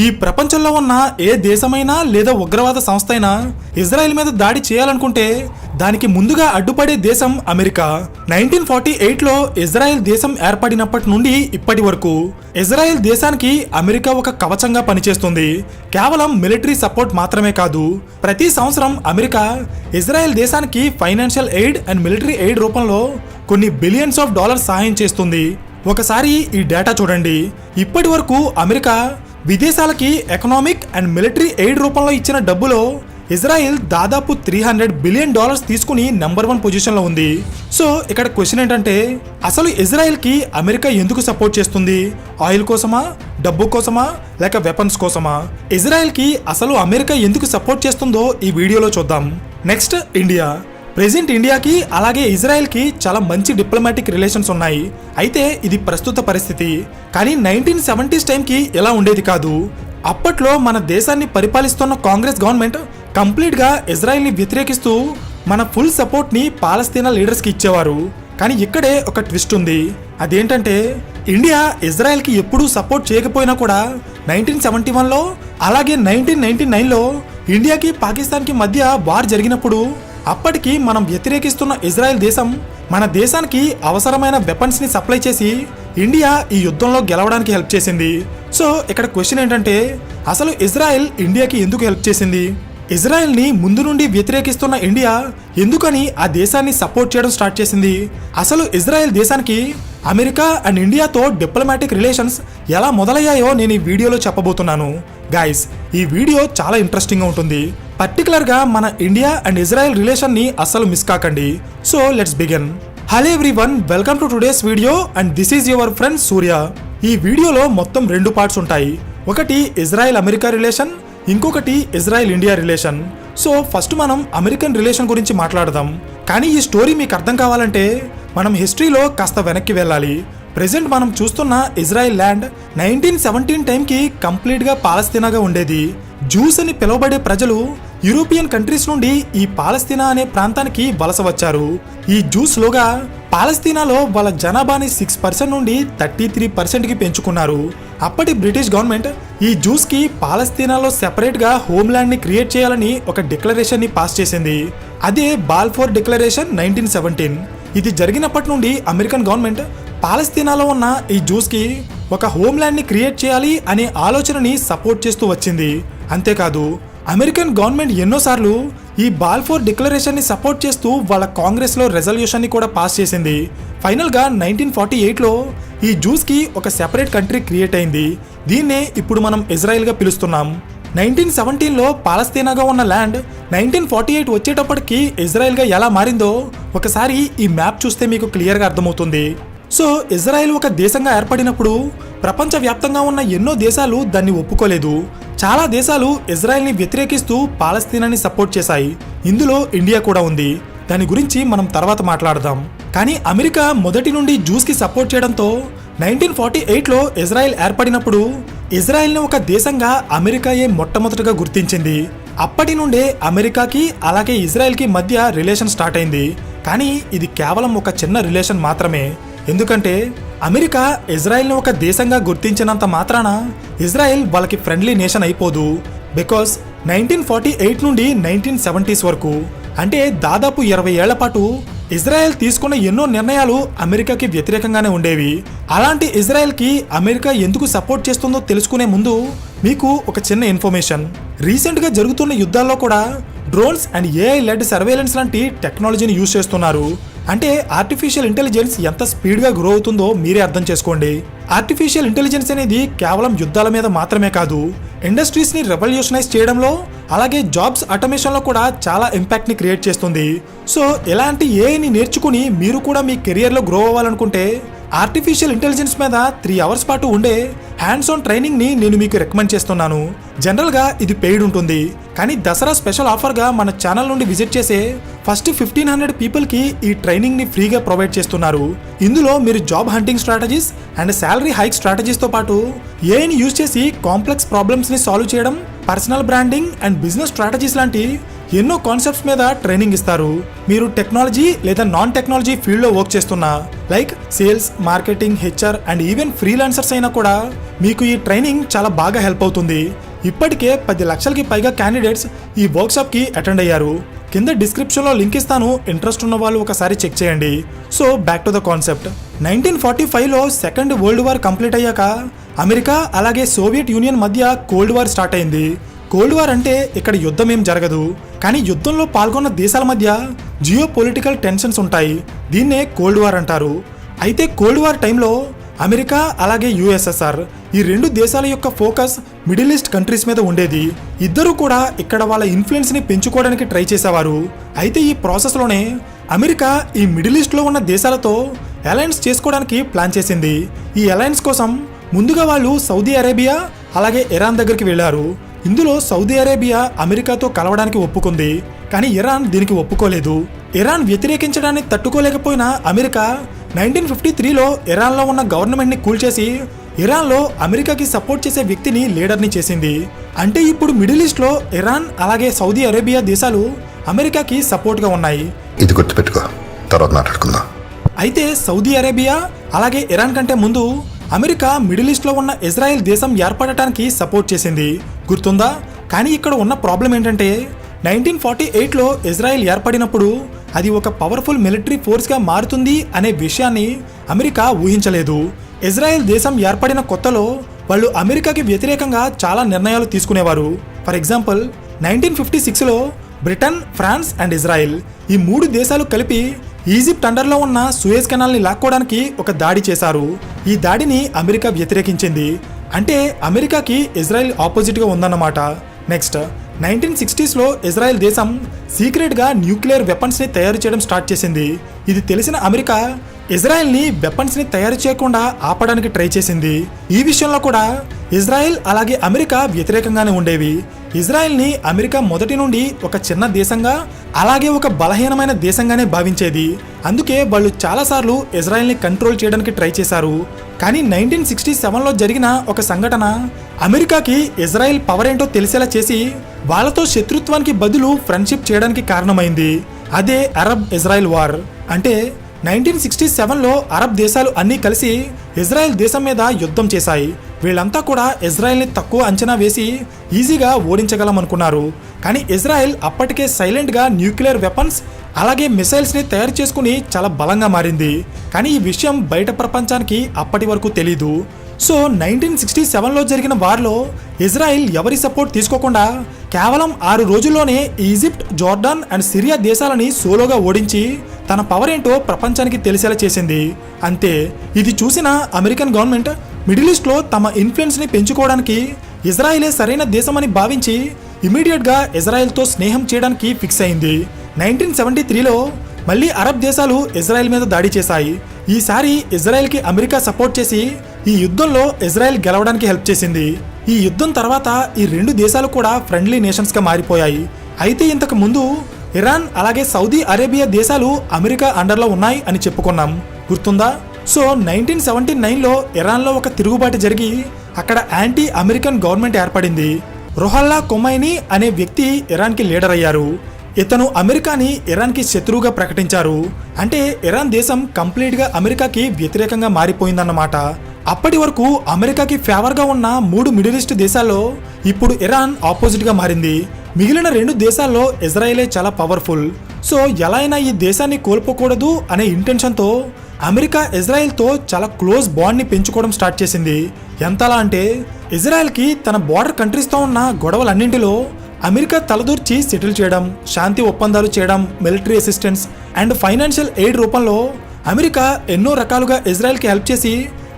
ఈ ప్రపంచంలో ఉన్న ఏ దేశమైనా లేదా ఉగ్రవాద సంస్థ అయినా ఇజ్రాయెల్ మీద దాడి చేయాలనుకుంటే దానికి ముందుగా అడ్డుపడే దేశం అమెరికా. 1948లో ఇజ్రాయెల్ దేశం ఏర్పడినప్పటి నుండి ఇప్పటి వరకు ఇజ్రాయెల్ దేశానికి అమెరికా ఒక కవచంగా పనిచేస్తుంది. కేవలం మిలిటరీ సపోర్ట్ మాత్రమే కాదు, ప్రతి సంవత్సరం అమెరికా ఇజ్రాయెల్ దేశానికి financial aid and military aid రూపంలో కొన్ని బిలియన్స్ ఆఫ్ డాలర్స్ సహాయం చేస్తుంది. ఒకసారి ఈ డేటా చూడండి. ఇప్పటి వరకు అమెరికా విదేశాలకి ఎకనామిక్ అండ్ మిలిటరీ ఎయిడ్ రూపంలో ఇచ్చిన డబ్బులో ఇజ్రాయెల్ దాదాపు $300 బిలియన్ తీసుకుని నెంబర్ 1 పొజిషన్లో ఉంది. సో ఇక్కడ క్వశ్చన్ ఏంటంటే, అసలు ఇజ్రాయెల్కి అమెరికా ఎందుకు సపోర్ట్ చేస్తుంది? ఆయిల్ కోసమా, డబ్బు కోసమా, లేక వెపన్స్ కోసమా? ఇజ్రాయెల్కి అసలు అమెరికా ఎందుకు సపోర్ట్ చేస్తుందో ఈ వీడియోలో చూద్దాం. Next, India. ప్రెజెంట్ ఇండియాకి అలాగే ఇజ్రాయెల్కి చాలా మంచి డిప్లొమాటిక్ రిలేషన్స్ ఉన్నాయి. అయితే ఇది ప్రస్తుత పరిస్థితి. కానీ 1970s టైంకి ఎలా ఉండేది కాదు. అప్పట్లో మన దేశాన్ని పరిపాలిస్తున్న కాంగ్రెస్ గవర్నమెంట్ కంప్లీట్గా ఇజ్రాయెల్ని వ్యతిరేకిస్తూ మన ఫుల్ సపోర్ట్ని పాలస్తీనా లీడర్స్కి ఇచ్చేవారు. కానీ ఇక్కడే ఒక ట్విస్ట్ ఉంది. అదేంటంటే, ఇండియా ఇజ్రాయెల్కి ఎప్పుడూ సపోర్ట్ చేయకపోయినా కూడా 1971లో అలాగే 1999లో ఇండియాకి పాకిస్తాన్కి మధ్య వార్ జరిగినప్పుడు అప్పటికి మనం వ్యతిరేకిస్తున్న ఇజ్రాయెల్ దేశం మన దేశానికి అవసరమైన వెపన్స్ ని సప్లై చేసి ఇండియా ఈ యుద్ధంలో గెలవడానికి హెల్ప్ చేసింది. సో ఇక్కడ క్వశ్చన్ ఏంటంటే, అసలు ఇజ్రాయెల్ ఇండియాకి ఎందుకు హెల్ప్ చేసింది? ఇజ్రాయెల్ ని ముందు నుండి వ్యతిరేకిస్తున్న ఇండియా ఎందుకని ఆ దేశాన్ని సపోర్ట్ చేయడం స్టార్ట్ చేసింది? అసలు ఇజ్రాయెల్ దేశానికి అమెరికా అండ్ ఇండియాతో డిప్లొమాటిక్ రిలేషన్స్ ఎలా మొదలయ్యాయో నేను ఈ వీడియోలో చెప్పబోతున్నాను. గైస్, ఈ వీడియో చాలా ఇంట్రెస్టింగ్గా ఉంటుంది. పర్టికులర్గా మన ఇండియా అండ్ ఇజ్రాయెల్ రిలేషన్ని అస్సలు మిస్ కాకండి. So let's begin. Hello everyone, welcome to today's video and this is your friend Surya. ఈ వీడియోలో మొత్తం 2 పార్ట్స్ ఉంటాయి. ఒకటి ఇజ్రాయెల్ అమెరికా రిలేషన్, ఇంకొకటి Israel India relation. So first మనం అమెరికన్ రిలేషన్ గురించి మాట్లాడదాం. కానీ ఈ స్టోరీ మీకు అర్థం కావాలంటే మనం హిస్టరీలో కాస్త వెనక్కి వెళ్ళాలి. ప్రెజెంట్ మనం చూస్తున్న ఇజ్రాయెల్ ల్యాండ్ 1917 టైంకి కంప్లీట్గా పాలస్తీనాగా ఉండేది. జూస్ అని పిలువబడే ప్రజలు యూరోపియన్ కంట్రీస్ నుండి ఈ పాలస్తీనా అనే ప్రాంతానికి వలస వచ్చారు. ఈ జూస్లోగా పాలస్తీనాలో వాళ్ళ జనాభాని 6% నుండి 33%కి పెంచుకున్నారు. అప్పటి బ్రిటిష్ గవర్నమెంట్ ఈ జూస్కి పాలస్తీనాలో సెపరేట్గా హోమ్ల్యాండ్ని క్రియేట్ చేయాలని ఒక డిక్లరేషన్ని పాస్ చేసింది. అదే బాల్ఫోర్ డిక్లరేషన్ 1917. ఇది జరిగినప్పటి నుండి అమెరికన్ గవర్నమెంట్ పాలస్తీనాలో ఉన్న ఈ జూస్కి ఒక హోమ్ల్యాండ్ని క్రియేట్ చేయాలి అనే ఆలోచనని సపోర్ట్ చేస్తూ వచ్చింది. అంతేకాదు అమెరికన్ గవర్నమెంట్ ఎన్నోసార్లు ఈ బాల్ఫోర్ డిక్లరేషన్ని సపోర్ట్ చేస్తూ వాళ్ళ కాంగ్రెస్లో రెజల్యూషన్ని కూడా పాస్ చేసింది. ఫైనల్గా 1948లో ఈ జూస్కి ఒక సెపరేట్ కంట్రీ క్రియేట్ అయింది. దీన్నే ఇప్పుడు మనం ఇజ్రాయెల్గా పిలుస్తున్నాం. 1917లో పాలస్తీనాగా ఉన్న ల్యాండ్ 1948 వచ్చేటప్పటికి ఇజ్రాయెల్గా ఎలా మారిందో ఒకసారి ఈ మ్యాప్ చూస్తే మీకు క్లియర్గా అర్థమవుతుంది. సో ఇజ్రాయెల్ ఒక దేశంగా ఏర్పడినప్పుడు ప్రపంచవ్యాప్తంగా ఉన్న ఎన్నో దేశాలు దాన్ని ఒప్పుకోలేదు. చాలా దేశాలు ఇజ్రాయెల్ని వ్యతిరేకిస్తూ పాలస్తీనాని సపోర్ట్ చేశాయి. ఇందులో ఇండియా కూడా ఉంది. దాని గురించి మనం తర్వాత మాట్లాడదాం. కానీ అమెరికా మొదటి నుండి జూస్కి సపోర్ట్ చేయడంతో 1948లో ఇజ్రాయెల్ ఏర్పడినప్పుడు ఇజ్రాయెల్ని ఒక దేశంగా అమెరికాయే మొట్టమొదటిగా గుర్తించింది. అప్పటి నుండే అమెరికాకి అలాగే ఇజ్రాయెల్కి మధ్య రిలేషన్ స్టార్ట్ అయింది. కానీ ఇది కేవలం ఒక చిన్న రిలేషన్ మాత్రమే. ఎందుకంటే అమెరికా ఇజ్రాయెల్ని ఒక దేశంగా గుర్తించినంత మాత్రాన ఇజ్రాయెల్ వాళ్ళకి ఫ్రెండ్లీ నేషన్ అయిపోదు. బికాస్ 1948 నుండి 1970s వరకు అంటే దాదాపు 20 ఏళ్ల పాటు ఇజ్రాయెల్ తీసుకున్న ఎన్నో నిర్ణయాలు అమెరికాకి వ్యతిరేకంగానే ఉండేవి. అలాంటి ఇజ్రాయెల్కి అమెరికా ఎందుకు సపోర్ట్ చేస్తుందో తెలుసుకునే ముందు మీకు ఒక చిన్న ఇన్ఫర్మేషన్. రీసెంట్గా జరుగుతున్న యుద్ధాల్లో కూడా drones and AI led surveillance లాంటి టెక్నాలజీని యూజ్ చేస్తున్నారు. అంటే ఆర్టిఫిషియల్ ఇంటెలిజెన్స్ ఎంత స్పీడ్గా గ్రో అవుతుందో మీరే అర్థం చేసుకోండి. ఆర్టిఫిషియల్ ఇంటెలిజెన్స్ అనేది కేవలం యుద్ధాల మీద మాత్రమే కాదు, ఇండస్ట్రీస్ని రెవల్యూషనైజ్ చేయడంలో అలాగే జాబ్స్ ఆటోమేషన్లో కూడా చాలా ఇంపాక్ట్ని క్రియేట్ చేస్తుంది. సో ఇలాంటి ఏఐని నేర్చుకుని మీరు కూడా మీ కెరియర్లో గ్రో అవ్వాలనుకుంటే ఆర్టిఫిషియల్ ఇంటెలిజెన్స్ మీద 3 hours పాటు ఉండే హ్యాండ్స్ ఆన్ ట్రైనింగ్ని నేను మీకు రికమెండ్ చేస్తున్నాను. జనరల్గా ఇది పెయిడ్ ఉంటుంది. కానీ దసరా స్పెషల్ ఆఫర్గా మన ఛానల్ నుండి విజిట్ చేసే ఫస్ట్ 1500 పీపుల్కి ఈ ట్రైనింగ్ని ఫ్రీగా ప్రొవైడ్ చేస్తున్నారు. ఇందులో మీరు job hunting strategies and salary hike స్ట్రాటజీస్తో పాటు ఏఐని యూజ్ చేసి కాంప్లెక్స్ ప్రాబ్లమ్స్ని సాల్వ్ చేయడం, personal branding and business strategies లాంటి ఎన్నో కాన్సెప్ట్స్ మీద ట్రైనింగ్ ఇస్తారు. మీరు టెక్నాలజీ లేదా నాన్ టెక్నాలజీ ఫీల్డ్లో వర్క్ చేస్తున్నా, like sales, marketing, HR and even freelancers అయినా కూడా మీకు ఈ ట్రైనింగ్ చాలా బాగా హెల్ప్ అవుతుంది. ఇప్పటికే 10 లక్షలకి పైగా క్యాండిడేట్స్ ఈ వర్క్షాప్కి అటెండ్ అయ్యారు. కింద డిస్క్రిప్షన్లో లింక్ ఇస్తాను, ఇంట్రెస్ట్ ఉన్న వాళ్ళు ఒకసారి చెక్ చేయండి. So back to the concept. 1945లో సెకండ్ వరల్డ్ వార్ కంప్లీట్ అయ్యాక అమెరికా అలాగే సోవియట్ యూనియన్ మధ్య కోల్డ్ వార్ స్టార్ట్ అయింది. కోల్డ్ వార్ అంటే ఇక్కడ యుద్ధం ఏం జరగదు, కానీ యుద్ధంలో పాల్గొన్న దేశాల మధ్య జియో పొలిటికల్ టెన్షన్స్ ఉంటాయి. దీన్నే కోల్డ్ వార్ అంటారు. అయితే కోల్డ్ వార్ టైంలో అమెరికా అలాగే యుఎస్ఎస్ఆర్ ఈ రెండు దేశాల యొక్క ఫోకస్ మిడిల్ ఈస్ట్ కంట్రీస్ మీద ఉండేది. ఇద్దరు కూడా ఇక్కడ వాళ్ళ ఇన్ఫ్లుయెన్స్ ని పెంచుకోవడానికి ట్రై చేసేవారు. అయితే ఈ ప్రాసెస్ లోనే అమెరికా ఈ మిడిల్ ఈస్ట్ లో ఉన్న దేశాలతో అలయన్స్ చేసుకోవడానికి ప్లాన్ చేసింది. ఈ అలయన్స్ కోసం ముందుగా వాళ్ళు సౌదీ అరేబియా అలాగే ఇరాన్ దగ్గరికి వెళ్లారు. ఇందులో సౌదీ అరేబియా అమెరికాతో కలవడానికి ఒప్పుకుంది, కానీ ఇరాన్ దీనికి ఒప్పుకోలేదు. ఇరాన్ వ్యతిరేకించడాన్ని తట్టుకోలేకపోయిన అమెరికా 1953లో ఇరాన్లో ఉన్న గవర్నమెంట్ని కూల్చేసి ఇరాన్లో అమెరికాకి సపోర్ట్ చేసే వ్యక్తిని లీడర్ని చేసింది. అంటే ఇప్పుడు మిడిల్ ఈస్ట్లో ఇరాన్ అలాగే సౌదీ అరేబియా దేశాలు అమెరికాకి సపోర్ట్గా ఉన్నాయి. ఇది గుర్తుపెట్టుకో, తర్వాత మాట్లాడుకుందాం. అయితే సౌదీ అరేబియా అలాగే ఇరాన్ కంటే ముందు అమెరికా మిడిల్ ఈస్ట్లో ఉన్న ఇజ్రాయెల్ దేశం ఏర్పడటానికి సపోర్ట్ చేసింది, గుర్తుందా? కానీ ఇక్కడ ఉన్న ప్రాబ్లం ఏంటంటే 1948లో ఇజ్రాయెల్ ఏర్పడినప్పుడు అది ఒక పవర్ఫుల్ మిలిటరీ ఫోర్స్గా మారుతుంది అనే విషయాన్ని అమెరికా ఊహించలేదు. ఇజ్రాయెల్ దేశం ఏర్పడిన కొత్తలో వాళ్ళు అమెరికాకి వ్యతిరేకంగా చాలా నిర్ణయాలు తీసుకునేవారు. ఫర్ ఎగ్జాంపుల్ 1956లో బ్రిటన్, ఫ్రాన్స్ అండ్ ఇజ్రాయెల్ ఈ 3 దేశాలు కలిపి ఈజిప్ట్ అండర్లో ఉన్న సూయజ్ కెనాల్ని లాక్కోవడానికి ఒక దాడి చేశారు. ఈ దాడిని అమెరికా వ్యతిరేకించింది. అంటే అమెరికాకి ఇజ్రాయెల్ ఆపోజిట్గా ఉందన్నమాట. నెక్స్ట్ 1960స్లో ఇజ్రాయెల్ దేశం సీక్రెట్గా న్యూక్లియర్ వెపన్స్ని తయారు చేయడం స్టార్ట్ చేసింది. ఇది తెలిసిన అమెరికా ఇజ్రాయెల్ని వెపన్స్ని తయారు చేయకుండా ఆపడానికి ట్రై చేసింది. ఈ విషయంలో కూడా ఇజ్రాయెల్ అలాగే అమెరికా వ్యతిరేకంగానే ఉండేవి. ఇజ్రాయెల్ని అమెరికా మొదటి నుండి ఒక చిన్న దేశంగా అలాగే ఒక బలహీనమైన దేశంగానే భావించేది. అందుకే వాళ్ళు చాలాసార్లు ఇజ్రాయెల్ని కంట్రోల్ చేయడానికి ట్రై చేశారు. కానీ 1967లో జరిగిన ఒక సంఘటన అమెరికాకి ఇజ్రాయెల్ పవర్ ఏంటో తెలిసేలా చేసి వాళ్ళతో శత్రుత్వానికి బదులు ఫ్రెండ్షిప్ చేయడానికి కారణమైంది. అదే అరబ్ ఇజ్రాయెల్ వార్. అంటే 1967లో అరబ్ దేశాలు అన్నీ కలిసి ఇజ్రాయెల్ దేశం మీద యుద్ధం చేశాయి. వీళ్ళంతా కూడా ఇజ్రాయెల్ని తక్కువ అంచనా వేసి ఈజీగా ఓడించగలం అనుకున్నారు. కానీ ఇజ్రాయెల్ అప్పటికే సైలెంట్గా న్యూక్లియర్ వెపన్స్ అలాగే మిసైల్స్ని తయారు చేసుకుని చాలా బలంగా మారింది. కానీ ఈ విషయం బయట ప్రపంచానికి అప్పటి వరకు తెలీదు. సో 1967లో జరిగిన వార్లో ఇజ్రాయెల్ ఎవరి సపోర్ట్ తీసుకోకుండా కేవలం 6 రోజుల్లోనే ఈజిప్ట్, జోర్డాన్ అండ్ సిరియా దేశాలని సోలోగా ఓడించి తన పవర్ ఏంటో ప్రపంచానికి తెలిసేలా చేసింది. అంతే. ఇది చూసిన అమెరికన్ గవర్నమెంట్ మిడిల్ ఈస్ట్లో తమ ఇన్ఫ్లుయెన్స్ని పెంచుకోవడానికి ఇజ్రాయెలే సరైన దేశమని భావించి ఇమీడియట్గా ఇజ్రాయెల్తో స్నేహం చేయడానికి ఫిక్స్ అయింది. 1973లో మళ్ళీ అరబ్ దేశాలు ఇజ్రాయెల్ మీద దాడి చేశాయి. ఈసారి ఇజ్రాయెల్కి అమెరికా సపోర్ట్ చేసి ఈ యుద్ధంలో ఇజ్రాయెల్ గెలవడానికి హెల్ప్ చేసింది. ఈ యుద్ధం తర్వాత ఈ 2 దేశాలు కూడా ఫ్రెండ్లీ నేషన్స్గా మారిపోయాయి. అయితే ఇంతకు ముందు ఇరాన్ అలాగే సౌదీ అరేబియా దేశాలు అమెరికా అండర్లో ఉన్నాయి అని చెప్పుకున్నాం, గుర్తుందా? సో 1979లో ఇరాన్లో ఒక తిరుగుబాటు జరిగి అక్కడ యాంటీ అమెరికన్ గవర్నమెంట్ ఏర్పడింది. రొహల్లా ఖొమైనీ అనే వ్యక్తి ఇరాన్కి లీడర్ అయ్యారు. ఇతను అమెరికాని ఇరాన్కి శత్రువుగా ప్రకటించారు. అంటే ఇరాన్ దేశం కంప్లీట్గా అమెరికాకి వ్యతిరేకంగా మారిపోయిందన్నమాట. అప్పటి వరకు అమెరికాకి ఫేవర్గా ఉన్న 3 మిడిల్ ఈస్ట్ దేశాల్లో ఇప్పుడు ఇరాన్ ఆపోజిట్గా మారింది. మిగిలిన 2 దేశాల్లో ఇజ్రాయెలే చాలా పవర్ఫుల్. సో ఎలా అయినా ఈ దేశాన్ని కోల్పోకూడదు అనే ఇంటెన్షన్తో అమెరికా ఇజ్రాయెల్తో చాలా క్లోజ్ బాండ్ని పెంచుకోవడం స్టార్ట్ చేసింది. ఎంతలా అంటే ఇజ్రాయెల్కి తన బార్డర్ కంట్రీస్తో ఉన్న గొడవలన్నింటిలో అమెరికా తలదూర్చి సెటిల్ చేయడం, శాంతి ఒప్పందాలు చేయడం, military assistance and financial aid రూపంలో అమెరికా ఎన్నో రకాలుగా ఇజ్రాయెల్కి హెల్ప్ చేసి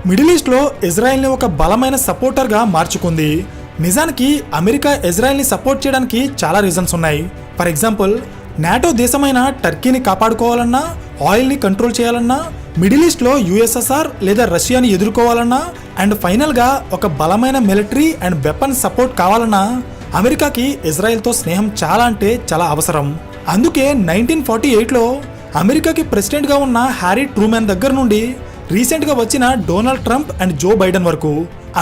మిడిల్ ఈస్ట్లో ఇజ్రాయెల్ని ఒక బలమైన సపోర్టర్గా మార్చుకుంది. నిజానికి అమెరికా ఇజ్రాయెల్ని సపోర్ట్ చేయడానికి చాలా రీజన్స్ ఉన్నాయి. ఫర్ ఎగ్జాంపుల్, నాటో దేశమైన టర్కీని కాపాడుకోవాలన్నా, ఆయిల్ని కంట్రోల్ చేయాలన్నా, మిడిల్ ఈస్ట్లో యుఎస్ఎస్ఆర్ లేదా రష్యాని ఎదుర్కోవాలన్నా అండ్ ఫైనల్గా ఒక బలమైన మిలిటరీ అండ్ వెపన్ సపోర్ట్ కావాలన్నా అమెరికాకి ఇజ్రాయెల్తో స్నేహం చాలా అంటే చాలా అవసరం. అందుకే 1948లో అమెరికాకి ప్రెసిడెంట్గా ఉన్న హ్యారీ ట్రూమాన్ దగ్గర నుండి రీసెంట్గా వచ్చిన Donald Trump and Joe Biden వరకు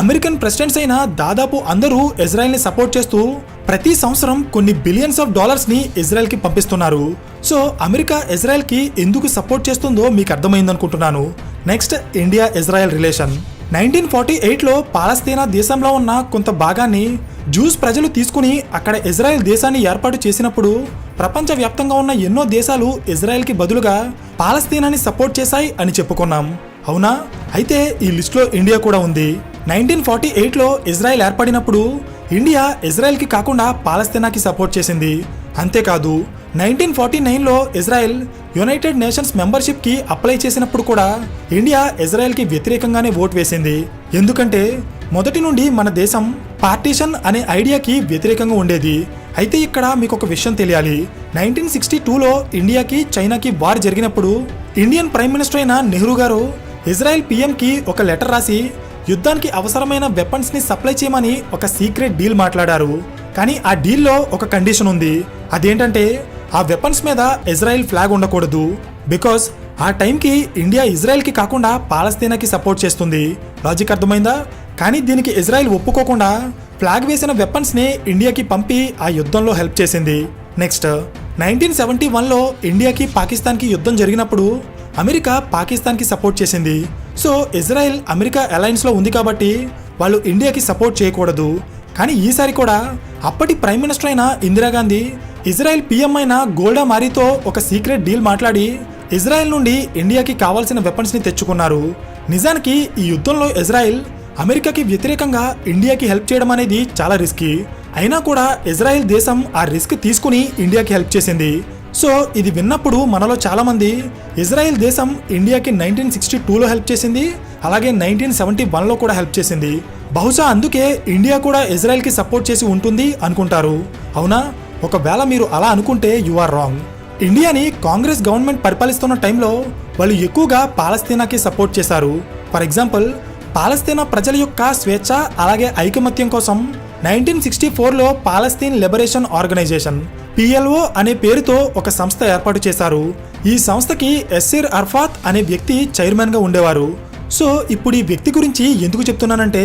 అమెరికన్ ప్రెసిడెంట్స్ అయిన దాదాపు అందరూ ఇజ్రాయెల్ని సపోర్ట్ చేస్తూ ప్రతి సంవత్సరం కొన్ని బిలియన్స్ ఆఫ్ డాలర్స్ని ఇజ్రాయెల్కి పంపిస్తున్నారు. సో అమెరికా ఇజ్రాయెల్కి ఎందుకు సపోర్ట్ చేస్తుందో మీకు అర్థమైందనుకుంటున్నాను. Next, India Israel relation. 1948లో పాలస్తీనా దేశంలో ఉన్న కొంత భాగాన్ని జూస్ ప్రజలు తీసుకుని అక్కడ ఇజ్రాయెల్ దేశాన్ని ఏర్పాటు చేసినప్పుడు ప్రపంచవ్యాప్తంగా ఉన్న ఎన్నో దేశాలు ఇజ్రాయెల్కి బదులుగా పాలస్తీనాని సపోర్ట్ చేశాయి అని చెప్పుకున్నాం. అవునా? అయితే ఈ లిస్టులో ఇండియా కూడా ఉంది. 1948లో ఇజ్రాయెల్ ఏర్పడినప్పుడు ఇండియా ఇజ్రాయెల్కి కాకుండా పాలస్తీనాకి సపోర్ట్ చేసింది. అంతేకాదు 1949లో ఇజ్రాయెల్ యునైటెడ్ నేషన్స్ మెంబర్షిప్కి అప్లై చేసినప్పుడు కూడా ఇండియా ఇజ్రాయెల్కి వ్యతిరేకంగానే ఓటు వేసింది. ఎందుకంటే మొదటి నుండి మన దేశం పార్టీషన్ అనే ఐడియాకి వ్యతిరేకంగా ఉండేది. అయితే ఇక్కడ మీకు ఒక విషయం తెలియాలి. 1962లో ఇండియాకి చైనాకి వార్ జరిగినప్పుడు ఇండియన్ ప్రైమ్ మినిస్టర్ అయిన నెహ్రూ గారు ఇజ్రాయెల్ పిఎంకి ఒక లెటర్ రాసి యుద్ధానికి అవసరమైన వెపన్స్ని సప్లై చేయమని ఒక సీక్రెట్ డీల్ మాట్లాడారు. కానీ ఆ డీల్లో ఒక కండిషన్ ఉంది. అదేంటంటే ఆ వెపన్స్ మీద ఇజ్రాయెల్ ఫ్లాగ్ ఉండకూడదు. బికాస్ ఆ టైంకి ఇండియా ఇజ్రాయెల్కి కాకుండా పాలస్తీనాకి సపోర్ట్ చేస్తుంది. లాజిక్ అర్థమైందా? కానీ దీనికి ఇజ్రాయెల్ ఒప్పుకోకుండా ఫ్లాగ్ వేసిన వెపన్స్ని ఇండియాకి పంపి ఆ యుద్ధంలో హెల్ప్ చేసింది. నెక్స్ట్, 1971లో ఇండియాకి పాకిస్తాన్కి యుద్ధం జరిగినప్పుడు అమెరికా పాకిస్తాన్కి సపోర్ట్ చేసింది. సో ఇజ్రాయెల్ అమెరికా అలయన్స్లో ఉంది కాబట్టి వాళ్ళు ఇండియాకి సపోర్ట్ చేయకూడదు. కానీ ఈసారి కూడా అప్పటి ప్రైమ్ మినిస్టర్ అయిన ఇందిరాగాంధీ ఇజ్రాయెల్ పిఎం అయిన గోల్డా మారీతో ఒక సీక్రెట్ డీల్ మాట్లాడి ఇజ్రాయెల్ నుండి ఇండియాకి కావాల్సిన వెపన్స్ని తెచ్చుకున్నారు. నిజానికి ఈ యుద్ధంలో ఇజ్రాయెల్ అమెరికాకి వ్యతిరేకంగా ఇండియాకి హెల్ప్ చేయడం అనేది చాలా రిస్కీ. అయినా కూడా ఇజ్రాయెల్ దేశం ఆ రిస్క్ తీసుకుని ఇండియాకి హెల్ప్ చేసింది. సో ఇది విన్నప్పుడు మనలో చాలామంది ఇజ్రాయెల్ దేశం ఇండియాకి 1962లో హెల్ప్ చేసింది, అలాగే 1971లో కూడా హెల్ప్ చేసింది. బహుశా అందుకే ఇండియా కూడా ఇజ్రాయెల్కి సపోర్ట్ చేసి ఉంటుంది అనుకుంటారు. అవునా? ఒకవేళ మీరు అలా అనుకుంటే యు ఆర్ రాంగ్. ఇండియాని కాంగ్రెస్ గవర్నమెంట్ పరిపాలిస్తున్న టైంలో వాళ్ళు ఎక్కువగా పాలస్తీనాకి సపోర్ట్ చేశారు. ఫర్ ఎగ్జాంపుల్, పాలస్తీనా ప్రజల యొక్క స్వేచ్ఛ అలాగే ఐకమత్యం కోసం 1964లో పాలస్తీన్ లిబరేషన్ ఆర్గనైజేషన్ PLO అనే పేరుతో ఒక సంస్థ ఏర్పాటు చేశారు. ఈ సంస్థకి యస్సిర్ అరఫాత్ అనే వ్యక్తి చైర్మన్గా ఉండేవారు. సో ఇప్పుడు ఈ వ్యక్తి గురించి ఎందుకు చెప్తున్నానంటే,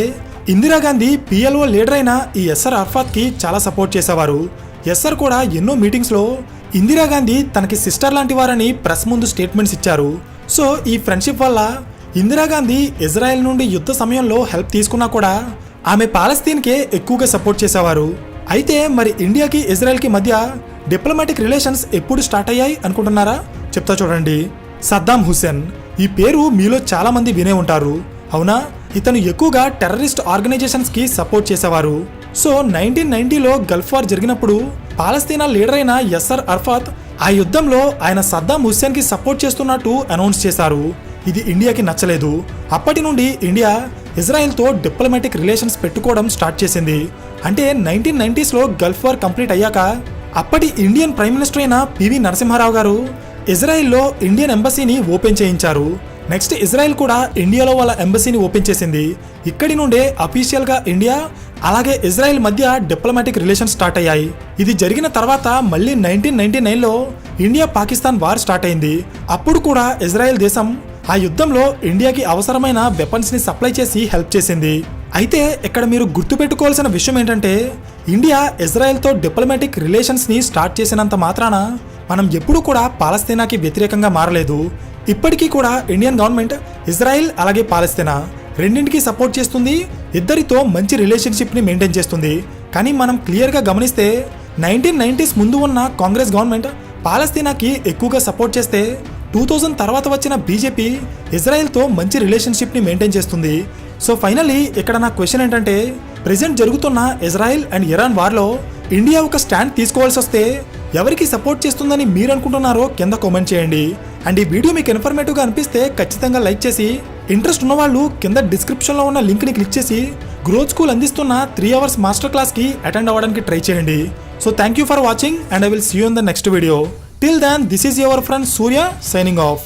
ఇందిరాగాంధీ PLO లీడర్ అయిన ఈ యస్సిర్ అరఫాత్కి చాలా సపోర్ట్ చేసేవారు. యస్సర్ కూడా ఎన్నో మీటింగ్స్లో ఇందిరాగాంధీ తనకి సిస్టర్ లాంటి వారని ప్రెస్ ముందు స్టేట్మెంట్స్ ఇచ్చారు. సో ఈ ఫ్రెండ్షిప్ వల్ల ఇందిరాగాంధీ ఇజ్రాయెల్ నుండి యుద్ధ సమయంలో హెల్ప్ తీసుకున్నా కూడా ఆమె పాలస్తీన్కే ఎక్కువగా సపోర్ట్ చేసేవారు. అయితే మరి ఇండియాకి ఇజ్రాయెల్కి మధ్య డిప్లొమాటిక్ రిలేషన్స్ ఎప్పుడు స్టార్ట్ అయ్యాయి అనుకుంటున్నారా? చెప్తా చూడండి. సద్దాం హుస్సేన్, ఈ పేరు మీలో చాలా మంది వినే ఉంటారు. అవునా? ఇతను ఎక్కువగా టెర్రరిస్ట్ ఆర్గనైజేషన్స్కి సపోర్ట్ చేసేవారు. సో 1990లో గల్ఫ్ వార్ జరిగినప్పుడు పాలస్తీనా లీడర్ అయిన యస్సర్ అరఫాత్ ఆ యుద్ధంలో ఆయన సద్దాం హుస్సేన్కి సపోర్ట్ చేస్తున్నట్టు అనౌన్స్ చేశారు. ఇది ఇండియాకి నచ్చలేదు. అప్పటి నుండి ఇండియా ఇజ్రాయెల్తో డిప్లొమాటిక్ రిలేషన్స్ పెట్టుకోవడం స్టార్ట్ చేసింది. అంటే 1990స్లో గల్ఫ్ వార్ కంప్లీట్ అయ్యాక అప్పటి ఇండియన్ ప్రైమ్ మినిస్టర్ అయిన పివి నరసింహారావు గారు ఇజ్రాయెల్లో ఇండియన్ ఎంబసీని ఓపెన్ చేయించారు. నెక్స్ట్ ఇజ్రాయెల్ కూడా ఇండియాలో వాళ్ళ ఎంబసీని ఓపెన్ చేసింది. ఇక్కడి నుండే అఫీషియల్గా ఇండియా అలాగే ఇజ్రాయెల్ మధ్య డిప్లొమాటిక్ రిలేషన్స్ స్టార్ట్ అయ్యాయి. ఇది జరిగిన తర్వాత మళ్ళీ 1999లో ఇండియా పాకిస్తాన్ వార్ స్టార్ట్ అయింది. అప్పుడు కూడా ఇజ్రాయెల్ దేశం ఆ యుద్ధంలో ఇండియాకి అవసరమైన వెపన్స్ని సప్లై చేసి హెల్ప్ చేసింది. అయితే ఇక్కడ మీరు గుర్తుపెట్టుకోవాల్సిన విషయం ఏంటంటే, ఇండియా ఇజ్రాయెల్తో డిప్లొమాటిక్ రిలేషన్స్ని స్టార్ట్ చేసినంత మాత్రాన మనం ఎప్పుడూ కూడా పాలస్తీనాకి వ్యతిరేకంగా మారలేదు. ఇప్పటికీ కూడా ఇండియన్ గవర్నమెంట్ ఇజ్రాయెల్ అలాగే పాలస్తీనా రెండింటికి సపోర్ట్ చేస్తుంది. ఇద్దరితో మంచి రిలేషన్షిప్ని మెయింటైన్ చేస్తుంది. కానీ మనం క్లియర్గా గమనిస్తే 1990s ముందు ఉన్న కాంగ్రెస్ గవర్నమెంట్ పాలస్తీనాకి ఎక్కువగా సపోర్ట్ చేస్తే 2000 తర్వాత వచ్చిన బీజేపీ ఇజ్రాయెల్తో మంచి రిలేషన్షిప్ని మెయింటైన్ చేస్తుంది. సో ఫైనల్లీ ఇక్కడ నా క్వశ్చన్ ఏంటంటే, ప్రెజెంట్ జరుగుతున్న ఇజ్రాయెల్ అండ్ ఇరాన్ వార్లో ఇండియా ఒక స్టాండ్ తీసుకోవాల్సి వస్తే ఎవరికి సపోర్ట్ చేస్తుందని మీరు అనుకుంటున్నారో కింద కామెంట్ చేయండి. అండ్ ఈ వీడియో మీకు ఇన్ఫర్మేటివ్గా అనిపిస్తే ఖచ్చితంగా లైక్ చేసి, ఇంట్రెస్ట్ ఉన్న వాళ్ళు కింద డిస్క్రిప్షన్లో ఉన్న లింక్ని క్లిక్ చేసి గ్రోత్ స్కూల్ అందిస్తున్న 3 hours మాస్టర్ క్లాస్కి అటెండ్ అవ్వడానికి ట్రై చేయండి. So thank you for watching and I will see you in the next video. Till then, this is your friend Surya signing off.